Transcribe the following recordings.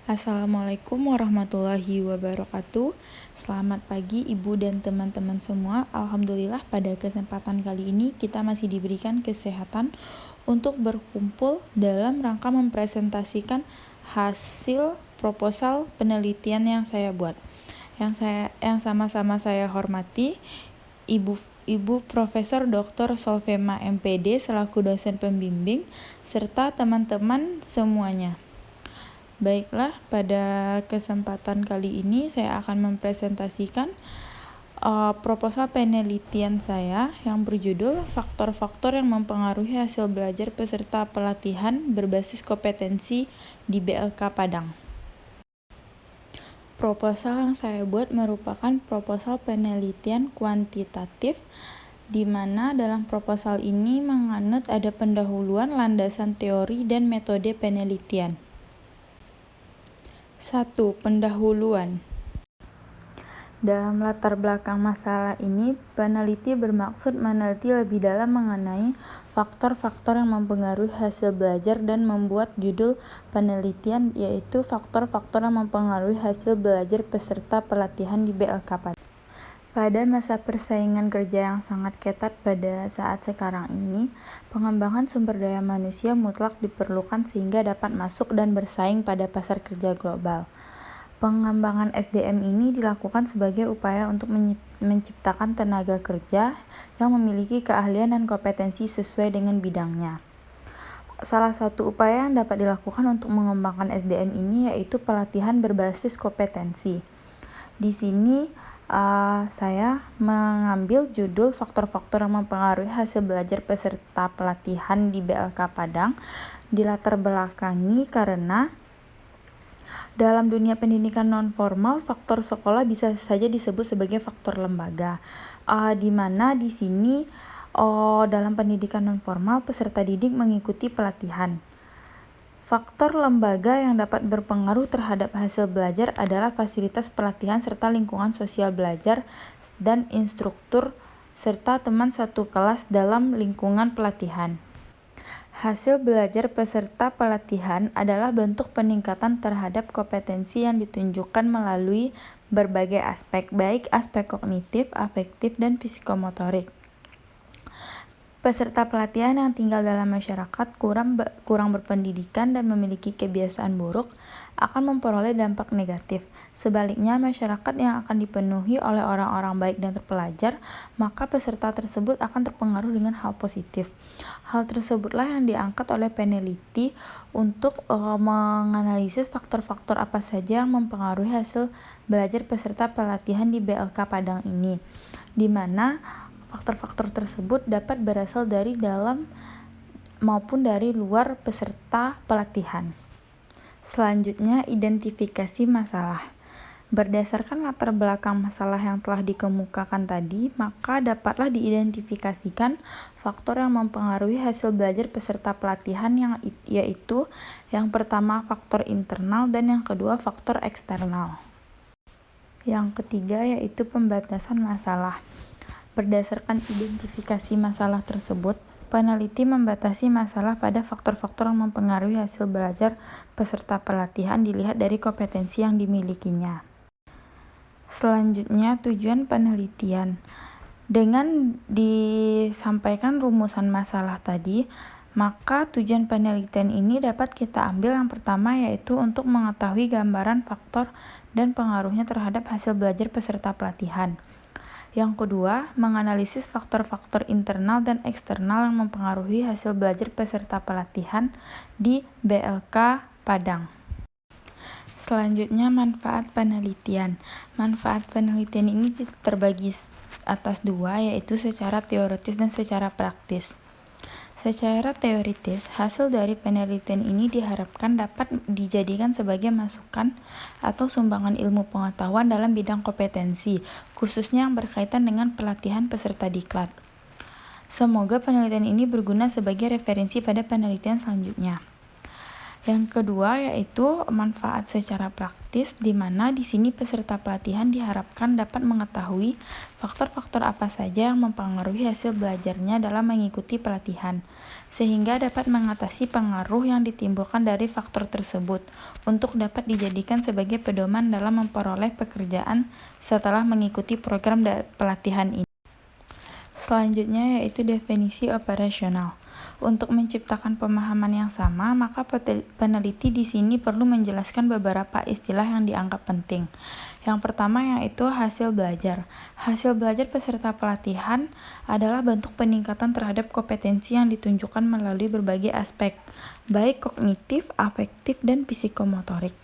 Assalamualaikum warahmatullahi wabarakatuh. Selamat pagi Ibu dan teman-teman semua. Alhamdulillah pada kesempatan kali ini kita masih diberikan kesehatan untuk berkumpul dalam rangka mempresentasikan hasil proposal penelitian yang saya buat. Yang sama-sama saya hormati Ibu Profesor Dr. Solvema MPD selaku dosen pembimbing serta teman-teman semuanya. Baiklah, pada kesempatan kali ini saya akan mempresentasikan proposal penelitian saya yang berjudul Faktor-faktor yang mempengaruhi hasil belajar peserta pelatihan berbasis kompetensi di BLK Padang. Proposal yang saya buat merupakan proposal penelitian kuantitatif di mana dalam proposal ini menganut ada pendahuluan, landasan teori, dan metode penelitian. 1. Pendahuluan. Dalam latar belakang masalah ini, peneliti bermaksud meneliti lebih dalam mengenai faktor-faktor yang mempengaruhi hasil belajar dan membuat judul penelitian yaitu faktor-faktor yang mempengaruhi hasil belajar peserta pelatihan di BLK Padang. Pada masa persaingan kerja yang sangat ketat pada saat sekarang ini, pengembangan sumber daya manusia mutlak diperlukan sehingga dapat masuk dan bersaing pada pasar kerja global. Pengembangan SDM ini dilakukan sebagai upaya untuk menciptakan tenaga kerja yang memiliki keahlian dan kompetensi sesuai dengan bidangnya. Salah satu upaya yang dapat dilakukan untuk mengembangkan SDM ini yaitu pelatihan berbasis kompetensi. Di sini saya mengambil judul faktor-faktor yang mempengaruhi hasil belajar peserta pelatihan di BLK Padang dilatar belakangi karena dalam dunia pendidikan non-formal, faktor sekolah bisa saja disebut sebagai faktor lembaga, di mana di sini dalam pendidikan non-formal peserta didik mengikuti pelatihan. Faktor lembaga yang dapat berpengaruh terhadap hasil belajar adalah fasilitas pelatihan serta lingkungan sosial belajar dan instruktur serta teman satu kelas dalam lingkungan pelatihan. Hasil belajar peserta pelatihan adalah bentuk peningkatan terhadap kompetensi yang ditunjukkan melalui berbagai aspek, baik aspek kognitif, afektif, dan psikomotorik. Peserta pelatihan yang tinggal dalam masyarakat kurang berpendidikan dan memiliki kebiasaan buruk akan memperoleh dampak negatif. Sebaliknya, masyarakat yang akan dipenuhi oleh orang-orang baik dan terpelajar, maka peserta tersebut akan terpengaruh dengan hal positif. Hal tersebutlah yang diangkat oleh peneliti untuk menganalisis faktor-faktor apa saja yang mempengaruhi hasil belajar peserta pelatihan di BLK Padang ini, di mana faktor-faktor tersebut dapat berasal dari dalam maupun dari luar peserta pelatihan. Selanjutnya, identifikasi masalah. Berdasarkan latar belakang masalah yang telah dikemukakan tadi, maka dapatlah diidentifikasikan faktor yang mempengaruhi hasil belajar peserta pelatihan yaitu yang pertama faktor internal dan yang kedua faktor eksternal. Yang ketiga yaitu pembatasan masalah. Berdasarkan identifikasi masalah tersebut, peneliti membatasi masalah pada faktor-faktor yang mempengaruhi hasil belajar peserta pelatihan dilihat dari kompetensi yang dimilikinya. Selanjutnya, tujuan penelitian. Dengan disampaikan rumusan masalah tadi, maka tujuan penelitian ini dapat kita ambil yang pertama yaitu untuk mengetahui gambaran faktor dan pengaruhnya terhadap hasil belajar peserta pelatihan. Yang kedua, menganalisis faktor-faktor internal dan eksternal yang mempengaruhi hasil belajar peserta pelatihan di BLK Padang. Selanjutnya, manfaat penelitian. Manfaat penelitian ini terbagi atas dua, yaitu secara teoritis dan secara praktis. Secara teoritis, hasil dari penelitian ini diharapkan dapat dijadikan sebagai masukan atau sumbangan ilmu pengetahuan dalam bidang kompetensi, khususnya yang berkaitan dengan pelatihan peserta diklat. Semoga penelitian ini berguna sebagai referensi pada penelitian selanjutnya. Yang kedua yaitu manfaat secara praktis, di mana di sini peserta pelatihan diharapkan dapat mengetahui faktor-faktor apa saja yang mempengaruhi hasil belajarnya dalam mengikuti pelatihan, sehingga dapat mengatasi pengaruh yang ditimbulkan dari faktor tersebut untuk dapat dijadikan sebagai pedoman dalam memperoleh pekerjaan setelah mengikuti program pelatihan ini. Selanjutnya yaitu definisi operasional. Untuk menciptakan pemahaman yang sama, maka peneliti di sini perlu menjelaskan beberapa istilah yang dianggap penting. Yang pertama yaitu hasil belajar. Hasil belajar peserta pelatihan adalah bentuk peningkatan terhadap kompetensi yang ditunjukkan melalui berbagai aspek, baik kognitif, afektif, dan psikomotorik.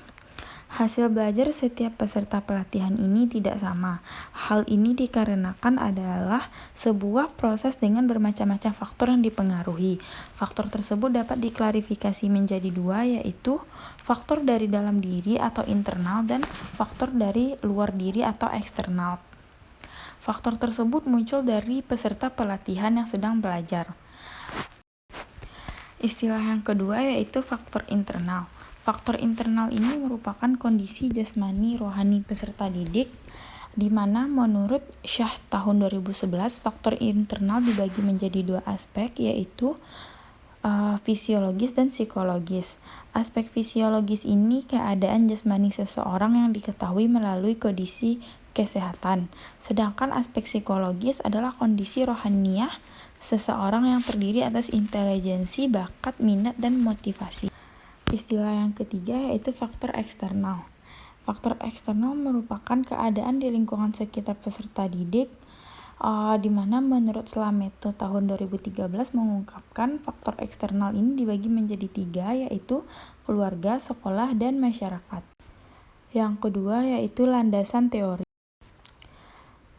Hasil belajar setiap peserta pelatihan ini tidak sama. Hal ini dikarenakan adalah sebuah proses dengan bermacam-macam faktor yang dipengaruhi. Faktor tersebut dapat diklarifikasi menjadi dua, yaitu faktor dari dalam diri atau internal dan faktor dari luar diri atau eksternal. Faktor tersebut muncul dari peserta pelatihan yang sedang belajar. Istilah yang kedua yaitu faktor internal. Faktor internal ini merupakan kondisi jasmani rohani peserta didik, di mana menurut Shah tahun 2011, faktor internal dibagi menjadi dua aspek, yaitu fisiologis dan psikologis. Aspek fisiologis ini keadaan jasmani seseorang yang diketahui melalui kondisi kesehatan. Sedangkan aspek psikologis adalah kondisi rohaniah seseorang yang terdiri atas intelijensi, bakat, minat, dan motivasi. Istilah yang ketiga yaitu faktor eksternal. Faktor eksternal merupakan keadaan di lingkungan sekitar peserta didik, di mana menurut Slameto tahun 2013 mengungkapkan faktor eksternal ini dibagi menjadi tiga, yaitu keluarga, sekolah, dan masyarakat. Yang kedua yaitu landasan teori.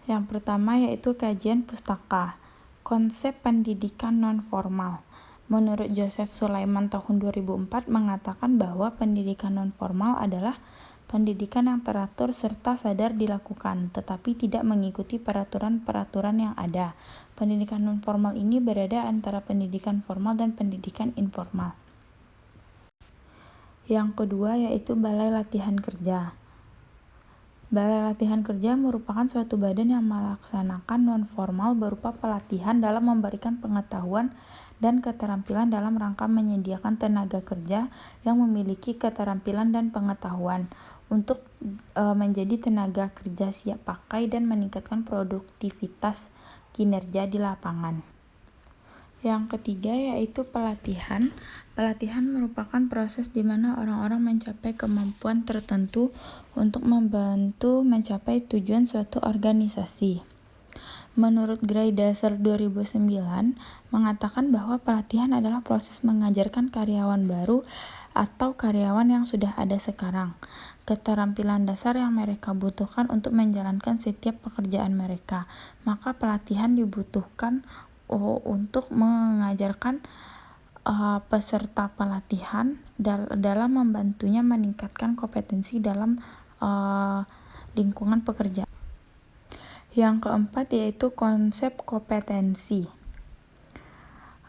Yang pertama yaitu kajian pustaka. Konsep pendidikan non-formal. Menurut Joseph Sulaiman tahun 2004 mengatakan bahwa pendidikan non-formal adalah pendidikan yang teratur serta sadar dilakukan, tetapi tidak mengikuti peraturan-peraturan yang ada. Pendidikan non-formal ini berada antara pendidikan formal dan pendidikan informal. Yang kedua yaitu Balai Latihan Kerja. Balai Latihan Kerja merupakan suatu badan yang melaksanakan non-formal berupa pelatihan dalam memberikan pengetahuan dan keterampilan dalam rangka menyediakan tenaga kerja yang memiliki keterampilan dan pengetahuan untuk menjadi tenaga kerja siap pakai dan meningkatkan produktivitas kinerja di lapangan. Yang ketiga yaitu pelatihan. Pelatihan merupakan proses di mana orang-orang mencapai kemampuan tertentu untuk membantu mencapai tujuan suatu organisasi. Menurut Gray Dasar 2009 mengatakan bahwa pelatihan adalah proses mengajarkan karyawan baru atau karyawan yang sudah ada sekarang keterampilan dasar yang mereka butuhkan untuk menjalankan setiap pekerjaan mereka. Maka pelatihan dibutuhkan untuk mengajarkan peserta pelatihan dalam membantunya meningkatkan kompetensi dalam lingkungan pekerjaan. Yang keempat yaitu konsep kompetensi.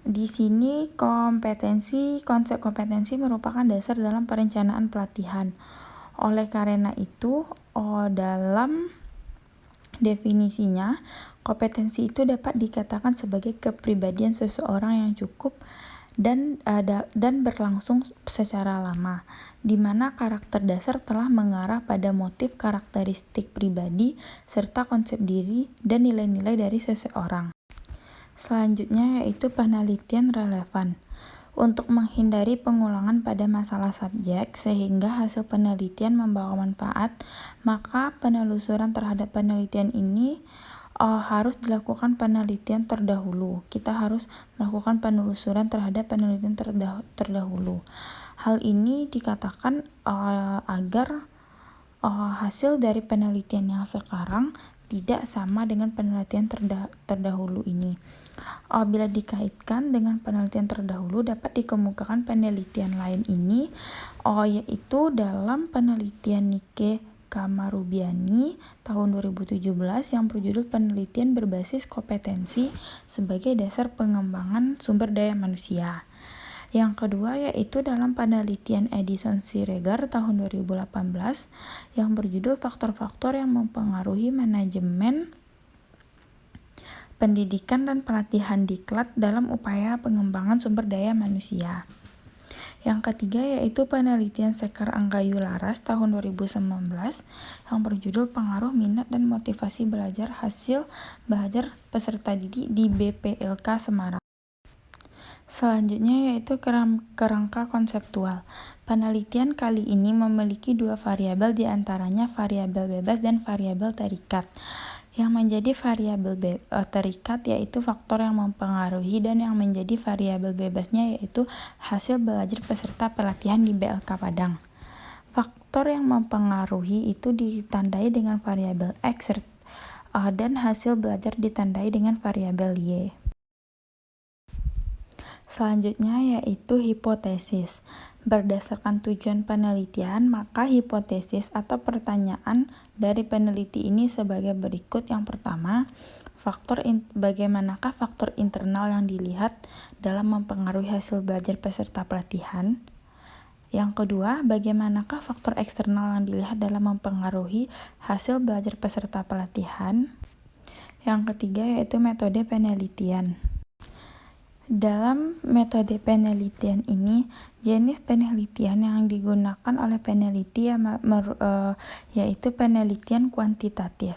Di sini konsep kompetensi merupakan dasar dalam perencanaan pelatihan. Oleh karena itu, dalam definisinya, kompetensi itu dapat dikatakan sebagai kepribadian seseorang yang cukup dan berlangsung secara lama, di mana karakter dasar telah mengarah pada motif karakteristik pribadi serta konsep diri dan nilai-nilai dari seseorang. Selanjutnya yaitu penelitian relevan. Untuk menghindari pengulangan pada masalah subjek sehingga hasil penelitian membawa manfaat, maka penelusuran terhadap penelitian ini harus dilakukan penelitian terdahulu. Kita harus melakukan penelusuran terhadap penelitian terdahulu. Hal ini dikatakan agar hasil dari penelitian yang sekarang tidak sama dengan penelitian terdahulu ini. Bila dikaitkan dengan penelitian terdahulu, dapat dikemukakan penelitian lain ini, yaitu dalam penelitian Nike Kamarubiani tahun 2017 yang berjudul Penelitian Berbasis Kompetensi sebagai Dasar Pengembangan Sumber Daya Manusia. Yang kedua yaitu dalam penelitian Edison Siregar tahun 2018 yang berjudul Faktor-faktor yang mempengaruhi manajemen pendidikan dan pelatihan diklat dalam upaya pengembangan sumber daya manusia. Yang ketiga yaitu penelitian Sekar Anggayu Laras tahun 2019 yang berjudul Pengaruh Minat dan Motivasi Belajar Hasil Belajar Peserta Didik di BPLK Semarang. Selanjutnya yaitu kerangka konseptual. Penelitian kali ini memiliki dua variabel, diantaranya variabel bebas dan variabel terikat. Yang menjadi variabel terikat yaitu faktor yang mempengaruhi, dan yang menjadi variabel bebasnya yaitu hasil belajar peserta pelatihan di BLK Padang. Faktor yang mempengaruhi itu ditandai dengan variabel X dan hasil belajar ditandai dengan variabel Y. Selanjutnya yaitu hipotesis. Berdasarkan tujuan penelitian, maka hipotesis atau pertanyaan dari peneliti ini sebagai berikut. Yang pertama, bagaimanakah faktor internal yang dilihat dalam mempengaruhi hasil belajar peserta pelatihan? Yang kedua, bagaimanakah faktor eksternal yang dilihat dalam mempengaruhi hasil belajar peserta pelatihan? Yang ketiga yaitu metode penelitian. Dalam metode penelitian ini, jenis penelitian yang digunakan oleh peneliti yaitu penelitian kuantitatif.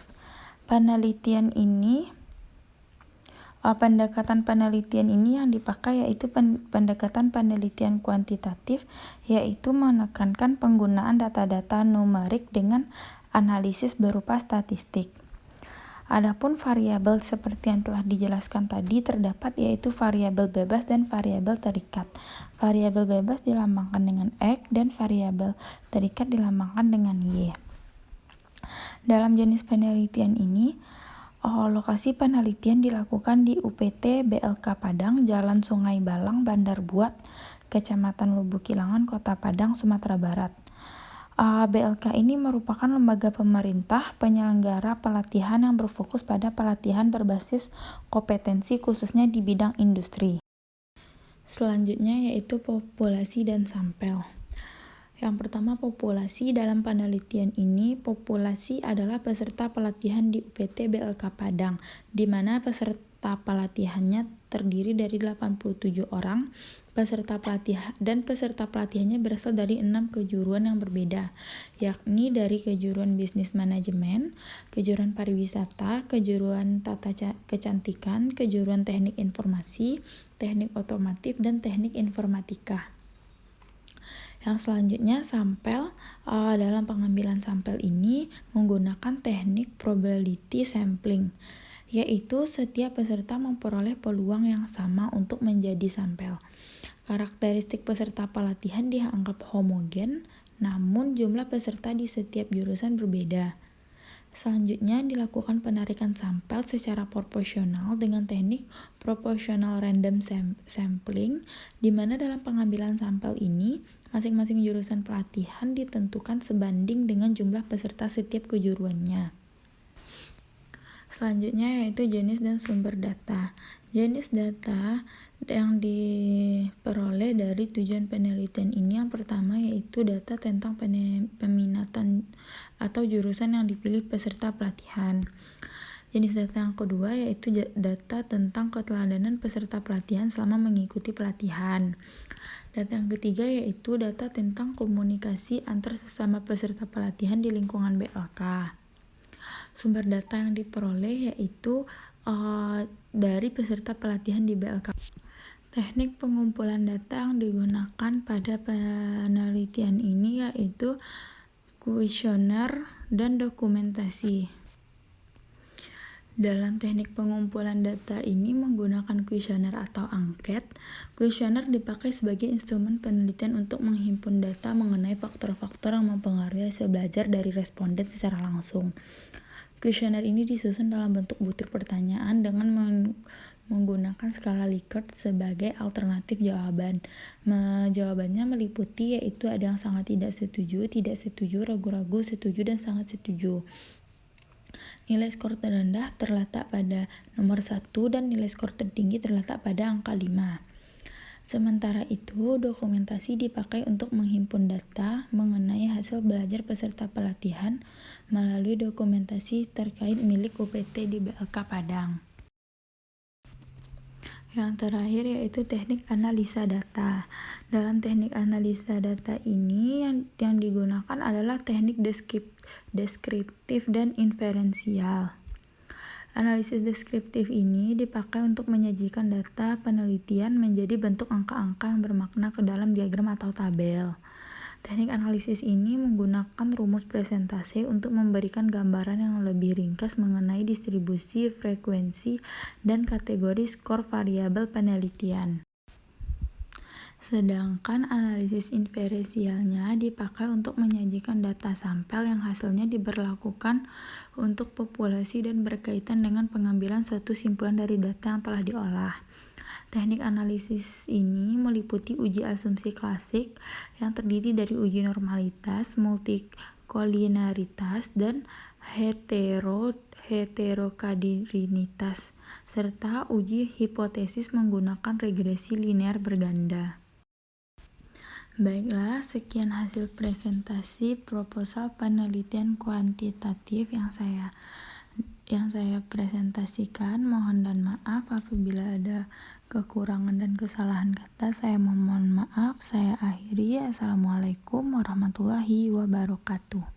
Pendekatan penelitian ini yang dipakai yaitu pendekatan penelitian kuantitatif, yaitu menekankan penggunaan data-data numerik dengan analisis berupa statistik. Adapun variabel seperti yang telah dijelaskan tadi terdapat yaitu variabel bebas dan variabel terikat. Variabel bebas dilambangkan dengan X dan variabel terikat dilambangkan dengan Y. Dalam jenis penelitian ini, lokasi penelitian dilakukan di UPT BLK Padang, Jalan Sungai Balang, Bandar Buat, Kecamatan Lubuk Kilangan, Kota Padang, Sumatera Barat. BLK ini merupakan lembaga pemerintah penyelenggara pelatihan yang berfokus pada pelatihan berbasis kompetensi khususnya di bidang industri. Selanjutnya yaitu populasi dan sampel. Yang pertama, populasi. Dalam penelitian ini, populasi adalah peserta pelatihan di UPT BLK Padang, di mana peserta pelatihannya terdiri dari 87 orang. Peserta pelatihannya berasal dari 6 kejuruan yang berbeda, yakni dari kejuruan bisnis manajemen, kejuruan pariwisata, kejuruan tata kecantikan, kejuruan teknik informasi, teknik otomotif, dan teknik informatika. Yang selanjutnya sampel. Dalam pengambilan sampel ini menggunakan teknik probability sampling, yaitu setiap peserta memperoleh peluang yang sama untuk menjadi sampel. Karakteristik peserta pelatihan dianggap homogen, namun jumlah peserta di setiap jurusan berbeda. Selanjutnya dilakukan penarikan sampel secara proporsional dengan teknik proportional random sampling, di mana dalam pengambilan sampel ini masing-masing jurusan pelatihan ditentukan sebanding dengan jumlah peserta setiap kejuruannya. Selanjutnya yaitu jenis dan sumber data. Jenis data yang diperoleh dari tujuan penelitian ini yang pertama yaitu data tentang peminatan atau jurusan yang dipilih peserta pelatihan. Jenis data yang kedua yaitu data tentang keteladanan peserta pelatihan selama mengikuti pelatihan. Data yang ketiga yaitu data tentang komunikasi antar sesama peserta pelatihan di lingkungan BLK. Sumber data yang diperoleh yaitu dari peserta pelatihan di BLK. Teknik pengumpulan data yang digunakan pada penelitian ini yaitu kuesioner dan dokumentasi. Dalam teknik pengumpulan data ini menggunakan kuesioner atau angket. Kuesioner dipakai sebagai instrumen penelitian untuk menghimpun data mengenai faktor-faktor yang mempengaruhi hasil belajar dari responden secara langsung. Kuesioner ini disusun dalam bentuk butir pertanyaan dengan menggunakan skala Likert sebagai alternatif jawaban. Jawabannya meliputi yaitu ada yang sangat tidak setuju, ragu-ragu, setuju, dan sangat setuju. Nilai skor terendah terletak pada nomor 1 dan nilai skor tertinggi terletak pada angka 5. Sementara itu, dokumentasi dipakai untuk menghimpun data mengenai hasil belajar peserta pelatihan melalui dokumentasi terkait milik UPT di BLK Padang. Yang terakhir yaitu teknik analisa data. Dalam teknik analisa data ini yang digunakan adalah teknik deskriptif dan inferensial. Analisis deskriptif ini dipakai untuk menyajikan data penelitian menjadi bentuk angka-angka yang bermakna ke dalam diagram atau tabel. Teknik analisis ini menggunakan rumus presentasi untuk memberikan gambaran yang lebih ringkas mengenai distribusi, frekuensi, dan kategori skor variabel penelitian. Sedangkan analisis inferensialnya dipakai untuk menyajikan data sampel yang hasilnya diberlakukan untuk populasi dan berkaitan dengan pengambilan suatu simpulan dari data yang telah diolah. Teknik analisis ini meliputi uji asumsi klasik yang terdiri dari uji normalitas, multikolinaritas, dan heterokadrinitas, serta uji hipotesis menggunakan regresi linear berganda. Baiklah, sekian hasil presentasi proposal penelitian kuantitatif yang saya presentasikan. Mohon dan maaf apabila ada kekurangan dan kesalahan kata. Saya mohon maaf. Saya akhiri. Assalamualaikum warahmatullahi wabarakatuh.